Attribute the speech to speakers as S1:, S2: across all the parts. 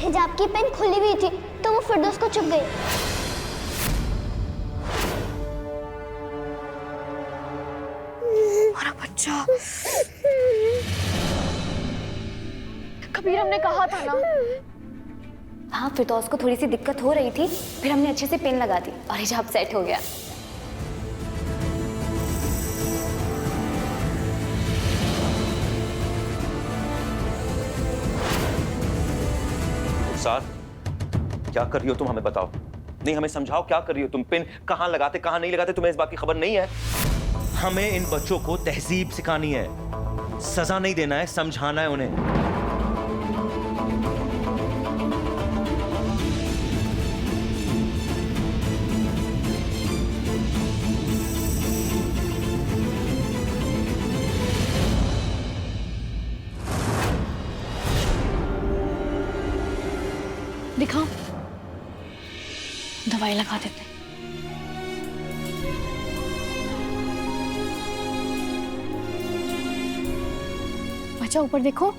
S1: हिजाब की पेन खुली हुई थी तो वो फिरदौस को चुभ गई।
S2: हमारा बच्चा। कबीर, हमने कहा था ना।
S3: हाँ, फिरदौस को थोड़ी सी दिक्कत हो रही थी, फिर हमने अच्छे से पेन लगा दी और हिजाब सेट हो गया।
S4: रुखसार, क्या कर रही हो तुम? हमें बताओ। नहीं, हमें समझाओ, क्या कर रही हो तुम? पिन कहाँ लगाते कहाँ नहीं लगाते तुम्हें इस बात की खबर नहीं है? हमें इन बच्चों को तहजीब सिखानी है, सजा नहीं देना है, समझाना है उन्हें।
S2: दिखाओ, दवाई लगा देते। बच्चा ऊपर देखो।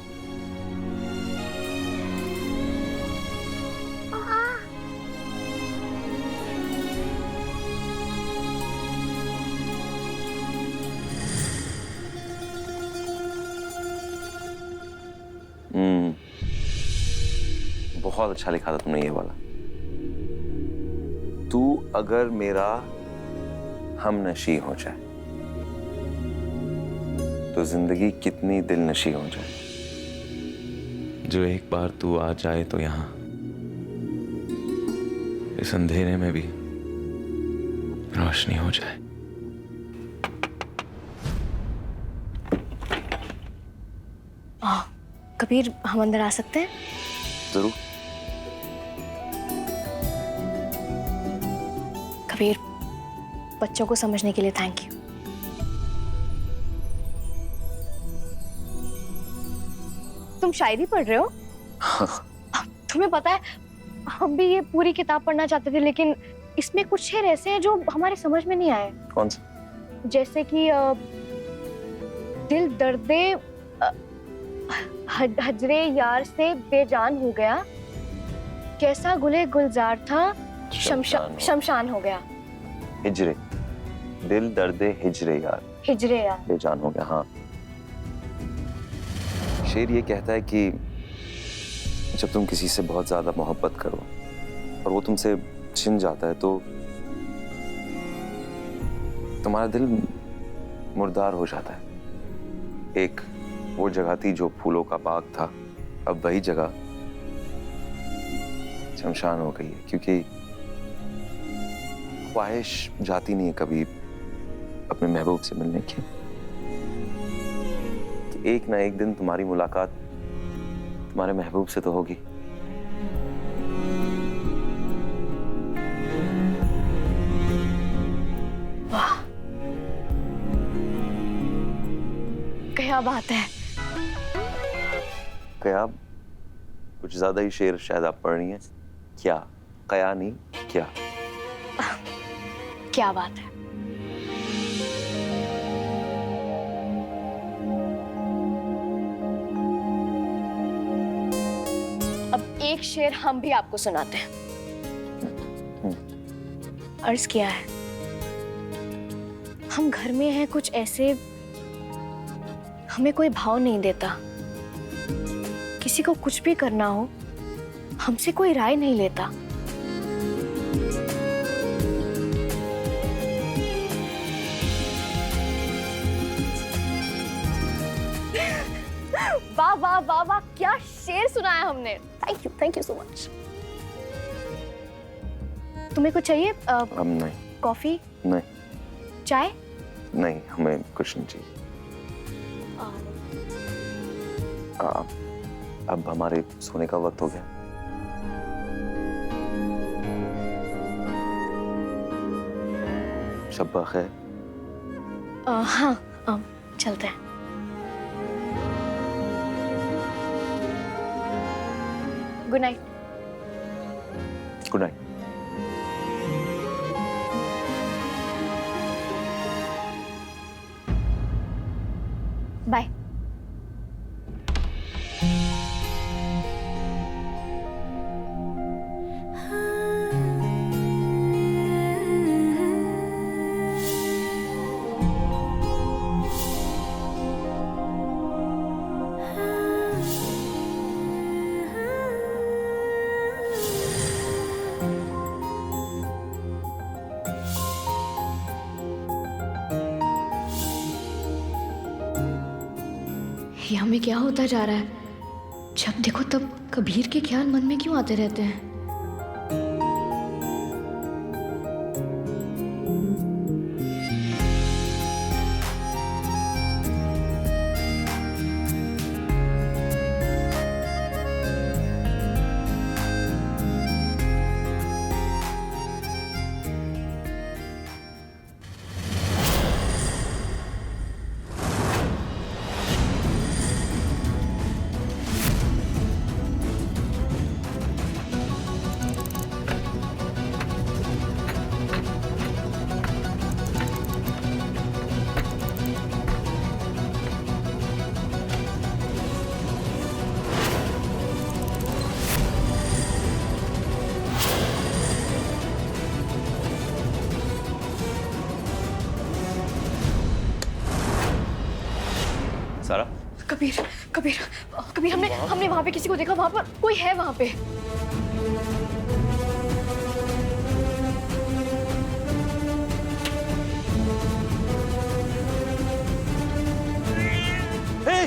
S4: बहुत अच्छा लिखा था तुमने ये वाला। तू अगर मेरा हमनशी हो जाए तो जिंदगी कितनी दिलनशी हो जाए। जो एक बार तू आ जाए तो यहां इस अंधेरे में भी रोशनी हो जाए।
S2: कबीर, हम अंदर आ सकते हैं?
S4: जरूर।
S2: कबीर, बच्चों को समझने के लिए थैंक यू। तुम शायरी पढ़ रहे हो? तुम्हें पता है, हम भी ये पूरी किताब पढ़ना चाहते थे, लेकिन इसमें कुछ शेर ऐसे हैं जो हमारे समझ में नहीं आए।
S4: कौन सा?
S2: जैसे कि दिल दर्दे हजरे यार से बेजान हो गया, कैसा गुले गुलजार था शमशान हो गया।
S4: हिजरे, दिल दर्दे हिजरे यार,
S2: हिजरे यार
S4: बेजान हो गया। हाँ, शेर ये कहता है कि जब तुम किसी से बहुत ज्यादा मोहब्बत करो और वो तुमसे छिन जाता है तो तुम्हारा दिल मुर्दार हो जाता है। एक वो जगह थी जो फूलों का बाग था, अब वही जगह शमशान हो गई है, क्योंकि ख्वाहिश जाती नहीं है कभी अपने महबूब से मिलने की। कि एक ना एक दिन तुम्हारी मुलाकात तुम्हारे महबूब से तो होगी।
S2: वाह, क्या बात है।
S4: क्या कुछ ज्यादा ही शेर शायद आप पढ़ रही हैं। क्या कया नहीं, क्या
S2: क्या बात है। अब एक शेर हम भी आपको सुनाते हैं। अर्ज किया है, हम घर में हैं कुछ ऐसे, हमें कोई भाव नहीं देता, किसी को कुछ भी करना हो हमसे कोई राय नहीं लेता। वाह वाह वाह वाह, क्या शेर सुनाया हमने। Thank you so much. तुम्हें कुछ चाहिए?
S4: हम नहीं।
S2: कॉफी?
S4: नहीं।
S2: चाय?
S4: नहीं, हमें कुछ नहीं चाहिए। अब हमारे सोने का वक्त हो गया। शब्बा खैर।
S2: हाँ, चलते हैं। Good night.
S4: Good night.
S2: Bye. हमें क्या होता जा रहा है? जब देखो तब कबीर के ख्याल मन में क्यों आते रहते हैं?
S4: सारा,
S2: कबीर, कबीर, कबीर, हमने वहां पे किसी को देखा, वहां पर कोई है वहां पे।
S4: हे!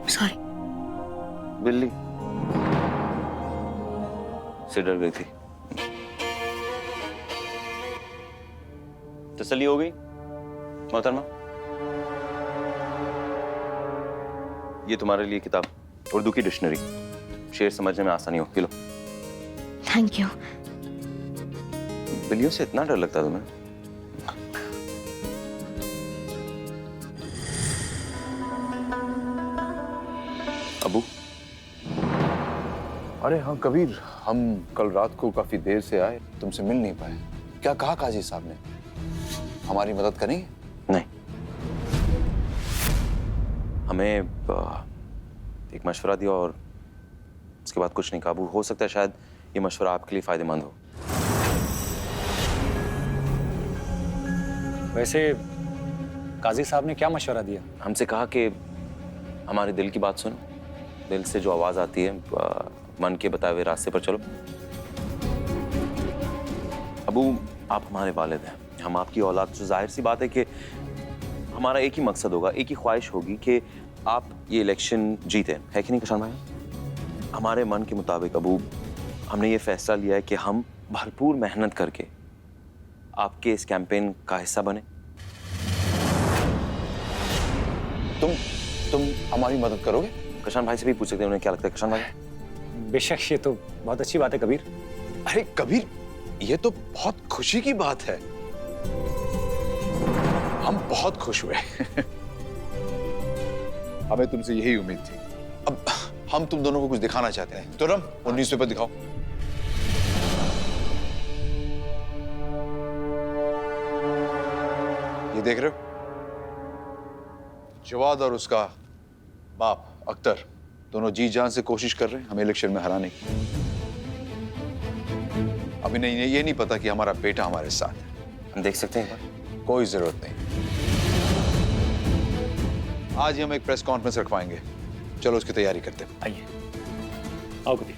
S2: सॉरी।
S4: बिल्ली से डर गई थी। तसल्ली हो गई मोहतरमा? ये तुम्हारे लिए किताब, उर्दू की डिक्शनरी, शेर समझने में आसानी हो। लो।
S2: Thank you.
S4: बिल्लियों से इतना डर लगता तुम्हें? अबू?
S5: अरे हाँ कबीर, हम कल रात को काफी देर से आए, तुमसे मिल नहीं पाए। क्या कहा काजी साहब ने? हमारी मदद करेंगे?
S4: नहीं, हमें एक मशवरा दिया और उसके बाद कुछ नहीं कहा। अबू, हो सकता है शायद ये मशवरा आपके लिए फायदेमंद हो।
S6: वैसे काजी साहब ने क्या मशवरा दिया?
S4: हमसे कहा कि हमारे दिल की बात सुनो, दिल से जो आवाज आती है मन के बताए हुए रास्ते पर चलो। अबू, आप हमारे वालिद हैं, हम आपकी औलाद, तो जाहिर सी बात है कि हमारा एक ही मकसद होगा, एक ही ख्वाहिश होगी कि आप ये इलेक्शन जीते, है कि नहीं कशान भाई? हमारे मन के मुताबिक अबू, हमने ये फैसला लिया है कि हम भरपूर मेहनत करके आपके इस कैंपेन का हिस्सा बने।
S5: तुम हमारी मदद करोगे?
S4: कशान भाई से भी पूछ सकते हैं, उन्हें क्या लगता है कशान भाई?
S6: बेशक, ये तो बहुत अच्छी बात है कबीर।
S5: अरे कबीर, ये तो बहुत खुशी की बात है। हम बहुत खुश हुए। हमें तुमसे यही उम्मीद थी। अब हम तुम दोनों को कुछ दिखाना चाहते हैं। तुरम, वो न्यूज़पेपर दिखाओ। ये देख रहे हो? जवाद और उसका बाप अख्तर दोनों जी जान से कोशिश कर रहे हैं हमें इलेक्शन में हराने की। अभी नहीं, ये नहीं पता कि हमारा बेटा हमारे साथ है।
S4: हम देख सकते हैं?
S5: कोई जरूरत नहीं। आज ही हम एक प्रेस कॉन्फ्रेंस रखवाएंगे। चलो उसकी तैयारी करते हैं।
S6: आइए, आओ कबीर।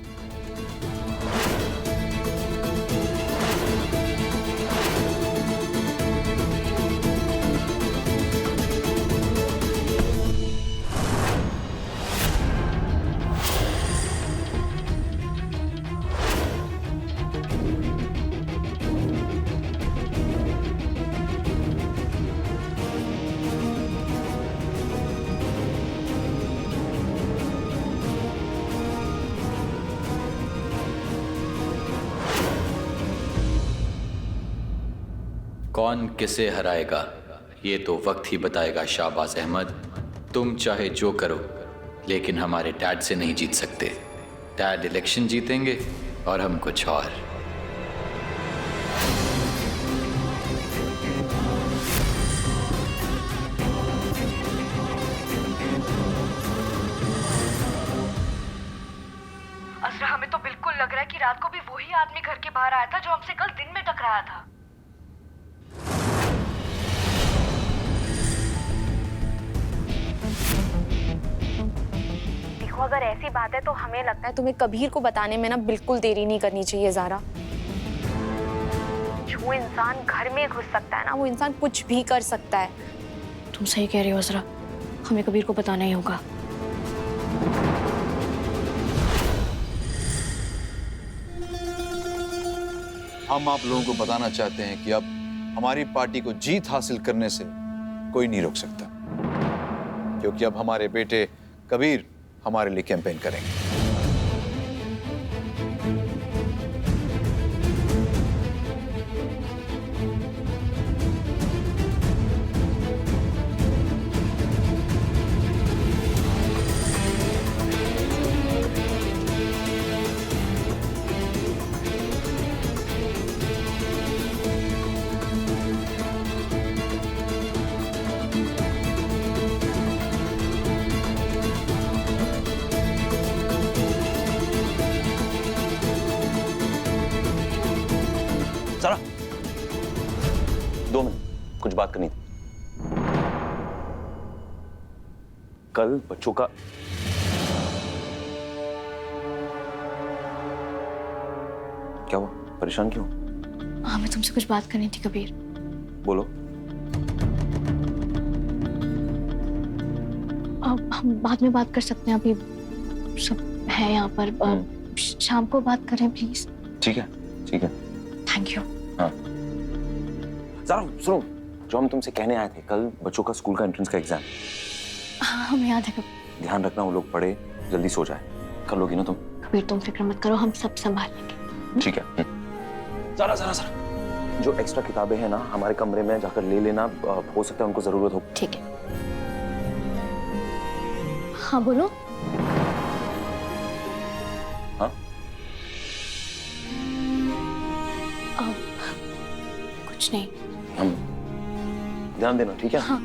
S7: कौन किसे हराएगा ये तो वक्त ही बताएगा। शाहबाज अहमद, तुम चाहे जो करो लेकिन हमारे डैड से नहीं जीत सकते। डैड इलेक्शन जीतेंगे और हम कुछ और।
S2: असरा, हमें तो बिल्कुल लग रहा है कि रात को भी वही आदमी घर के बाहर आया था जो हमसे कल दिन में टकराया था।
S3: देखो, अगर ऐसी बात है तो हमें लगता है तुम्हें कबीर को बताने में ना बिल्कुल देरी नहीं करनी चाहिए ज़ारा। वो इंसान घर में घुस सकता है ना, वो इंसान कुछ भी कर सकता है।
S2: तुम सही कह रही हो असरा, हमें कबीर को बताना ही होगा।
S5: हम आप लोगों को बताना चाहते हैं कि अब हमारी पार्टी को जीत हासिल करने से कोई नहीं रोक सकता, क्योंकि अब हमारे बेटे कबीर हमारे लिए कैंपेन करेंगे।
S4: सारा, 2 मिनट, कुछ बात करनी थी। कल बच्चों का क्या हुआ? परेशान क्यों?
S2: हमें तुमसे कुछ बात करनी थी कबीर।
S4: बोलो।
S2: अब हम बाद में बात कर सकते हैं, अभी सब है यहाँ पर। शाम को बात करें प्लीज।
S4: ठीक है, ठीक है।
S2: Thank you.
S4: हाँ सारा, सुनो, जो हम तुमसे कहने आए थे, कल बच्चों का स्कूल का एंट्रेंस का एग्जाम।
S2: हाँ हमें याद है कबीर।
S4: ध्यान रखना वो लोग पढ़े, जल्दी सो जाए। कर लोगी ना तुम?
S2: कबीर तुम फिक्र मत करो, हम सब संभाल लेंगे।
S4: ठीक है। सारा सारा सारा, जो एक्स्ट्रा किताबें हैं ना, हमारे कमरे में जाकर ले लेना, हो सकता है उनको जरूरत हो।
S2: ठीक है। हाँ बोलो।
S4: हाँ
S2: कुछ नहीं।
S4: हम ध्यान देना, ठीक है?
S2: हाँ।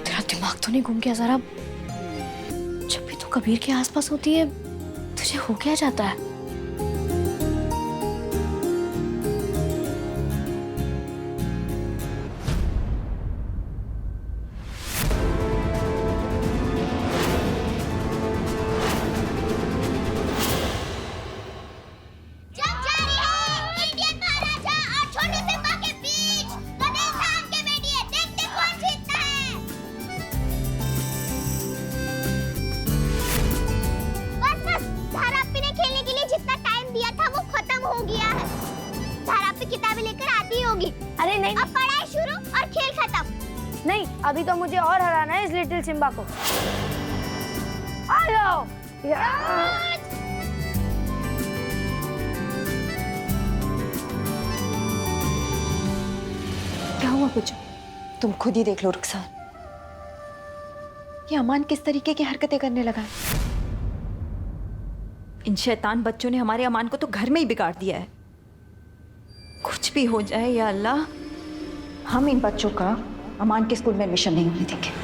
S2: तेरा दिमाग तो नहीं घूम गया जरा? जब भी तू कबीर के आसपास होती है तुझे हो क्या जाता है?
S3: अरे नहीं
S1: अब पढ़ाई शुरू और खेल खत्म।
S3: नहीं, अभी तो मुझे और हराना है इस लिटिल सिम्बा को। आ जाओ।
S8: क्या हुआ कुछ? तुम खुद ही देख लो रुखसार, ये अमान किस तरीके की हरकतें करने लगा है। इन शैतान बच्चों ने हमारे अमान को तो घर में ही बिगाड़ दिया है। कुछ भी हो जाए या अल्लाह, हम इन बच्चों का अमान के स्कूल में एडमिशन नहीं होने देंगे।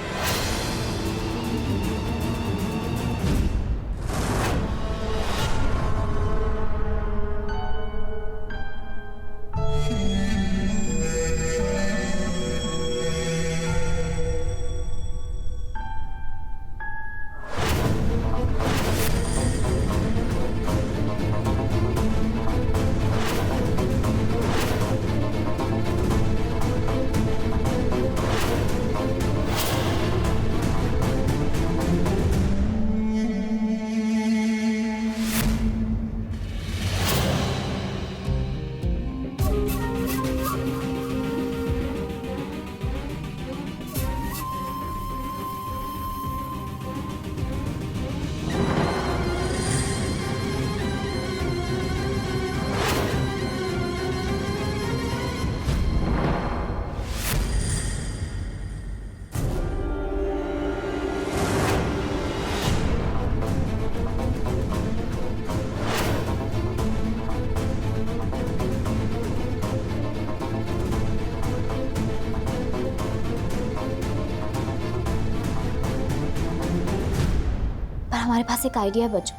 S3: हमारे पास एक आइडिया है बच्चों,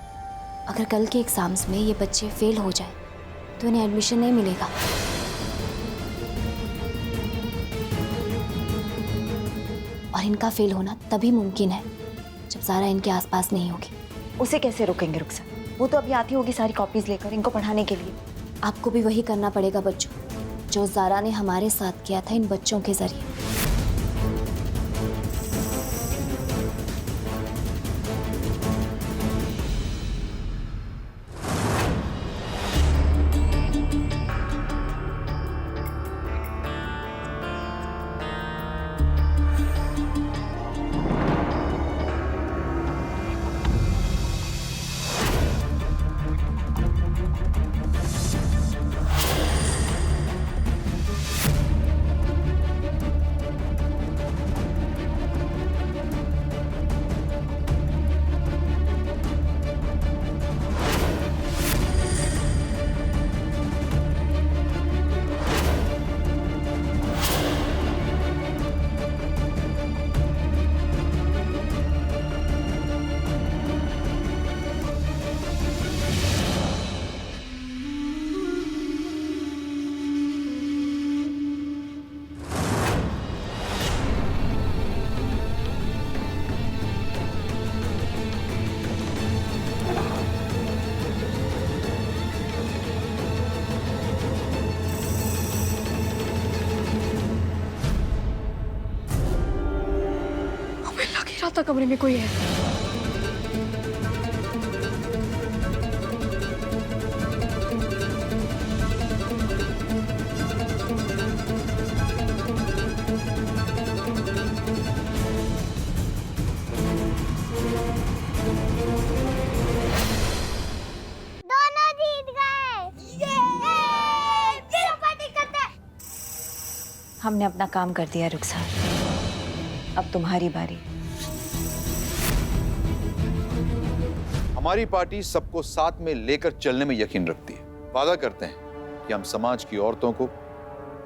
S3: अगर कल के एग्जाम्स में ये बच्चे फेल हो जाए तो इन्हें एडमिशन नहीं मिलेगा। और इनका फेल होना तभी मुमकिन है जब ज़ारा इनके आसपास नहीं होगी।
S8: उसे कैसे रोकेंगे रुखसार? वो तो अभी आती होगी सारी कॉपीज लेकर इनको पढ़ाने के लिए।
S3: आपको भी वही करना पड़ेगा बच्चों, जो ज़ारा ने हमारे साथ किया था इन बच्चों के जरिए।
S2: था कमरे में कोई है।
S1: दोनों जीत गए। चलो पार्टी करते हैं।
S8: हमने अपना काम कर दिया रुखसार, अब तुम्हारी बारी।
S5: हमारी पार्टी सबको साथ में लेकर चलने में यकीन रखती है। वादा करते हैं कि हम समाज की औरतों को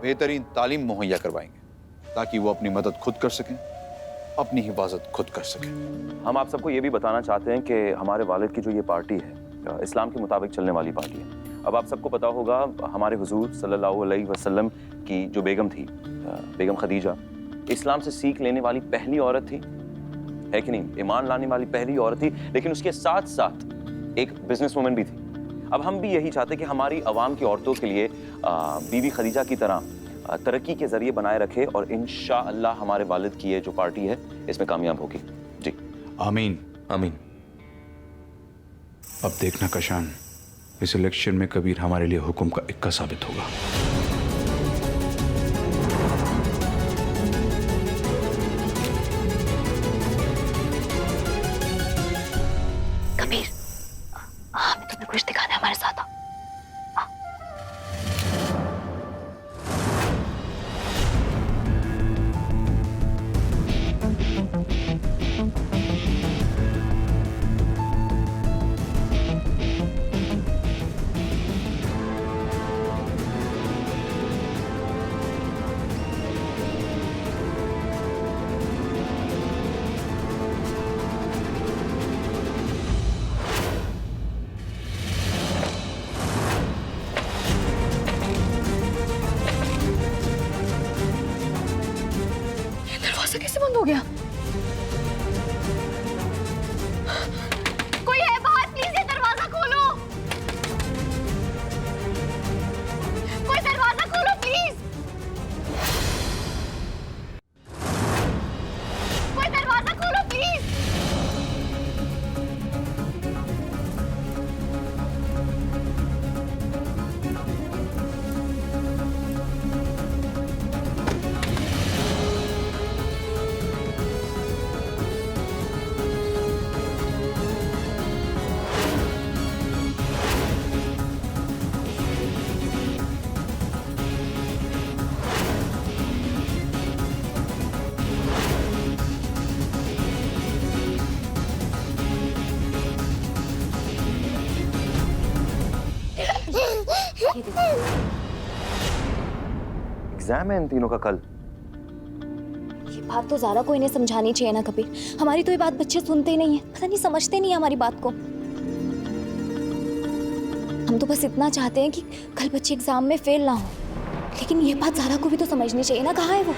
S5: बेहतरीन तालीम मुहैया करवाएंगे ताकि वो अपनी मदद खुद कर सकें, अपनी हिफाजत खुद कर सकें।
S4: हम आप सबको ये भी बताना चाहते हैं कि हमारे वालिद की जो ये पार्टी है इस्लाम के मुताबिक चलने वाली पार्टी है। अब आप सबको पता होगा हमारे हुजूर सल्लल्लाहु अलैहि वसल्लम की जो बेगम थी, बेगम खदीजा, इस्लाम से सीख लेने वाली पहली औरत थी, है कि नहीं? ईमान लाने वाली पहली औरत थी, लेकिन उसके साथ साथ एक बिजनेस वुमन भी थी। अब हम भी यही चाहते हैं कि हमारी आवाम की औरतों के लिए बीबी खदीजा की तरह तरक्की के जरिए बनाए रखे और इंशाअल्लाह हमारे वालिद की ये जो पार्टी है इसमें कामयाब होगी। जी
S5: आमीन
S4: आमीन।
S9: अब देखना कशान, इस इलेक्शन में कबीर हमारे लिए हुक्म का इक्का साबित होगा।
S3: कबीर, हमें तुम्हें कुछ दिखाना है, हमारे साथ आओ।
S2: दरवाजा कैसे बंद हो गया? कोई है बाहर? प्लीज ये दरवाजा खोलो। कोई दरवाजा खोलो प्लीज। कोई दरवाजा खोलो प्लीज।
S4: एग्जाम है इन तीनों का कल।
S3: ये बात तो ज़ारा को इन्हें समझानी चाहिए ना कबीर। हमारी तो ये बात बच्चे सुनते ही नहीं है, पता नहीं समझते नहीं है हमारी बात को। हम तो बस इतना चाहते हैं कि कल बच्चे एग्जाम में फेल ना हो, लेकिन ये बात ज़ारा को भी तो समझनी चाहिए ना। कहाँ है वो?